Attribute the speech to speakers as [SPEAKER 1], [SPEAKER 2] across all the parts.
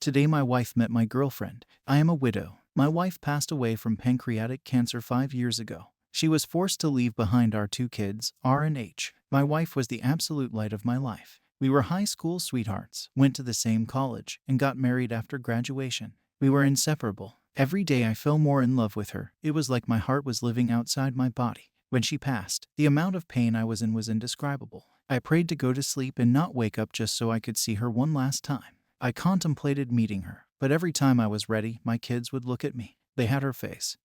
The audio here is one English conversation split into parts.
[SPEAKER 1] Today my wife met my girlfriend. I am a widow. My wife passed away from pancreatic cancer 5 years ago. She was forced to leave behind our two kids, R and H. My wife was the absolute light of my life. We were high school sweethearts, went to the same college, and got married after graduation. We were inseparable. Every day I fell more in love with her. It was like my heart was living outside my body. When she passed, the amount of pain I was in was indescribable. I prayed to go to sleep and not wake up just so I could see her one last time. I contemplated meeting her, but every time I was ready, my kids would look at me. They had her face,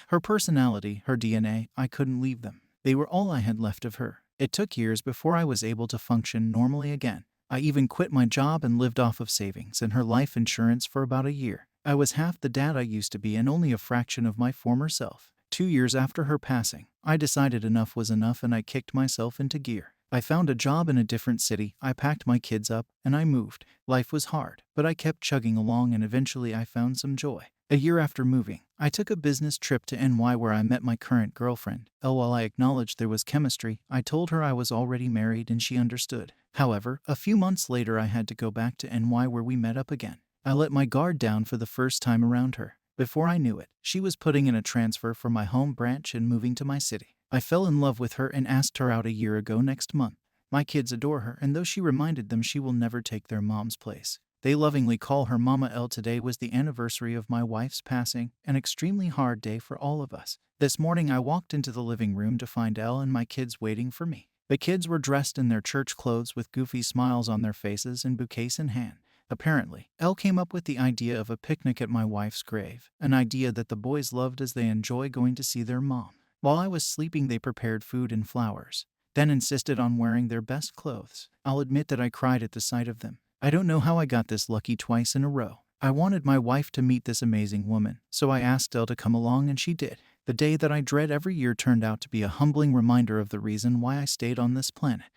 [SPEAKER 1] her personality, her DNA. I couldn't leave them. They were all I had left of her. It took years before I was able to function normally again. I even quit my job and lived off of savings and her life insurance for about a year. I was half the dad I used to be and only a fraction of my former self. 2 years after her passing, I decided enough was enough and I kicked myself into gear. I found a job in a different city, I packed my kids up, and I moved. Life was hard, but I kept chugging along and eventually I found some joy. A year after moving, I took a business trip to NY where I met my current girlfriend. While I acknowledged there was chemistry, I told her I was already married and she understood. However, a few months later I had to go back to NY where we met up again. I let my guard down for the first time around her. Before I knew it, she was putting in a transfer for my home branch and moving to my city. I fell in love with her and asked her out a year ago next month. My kids adore her, and though she reminded them she will never take their mom's place, they lovingly call her Mama L. Today was the anniversary of my wife's passing, an extremely hard day for all of us. This morning I walked into the living room to find Elle and my kids waiting for me. The kids were dressed in their church clothes with goofy smiles on their faces and bouquets in hand. Apparently, Elle came up with the idea of a picnic at my wife's grave, an idea that the boys loved as they enjoy going to see their mom. While I was sleeping, they prepared food and flowers, then insisted on wearing their best clothes. I'll admit that I cried at the sight of them. I don't know how I got this lucky twice in a row. I wanted my wife to meet this amazing woman, so I asked Elle to come along and she did. The day that I dread every year turned out to be a humbling reminder of the reason why I stayed on this planet.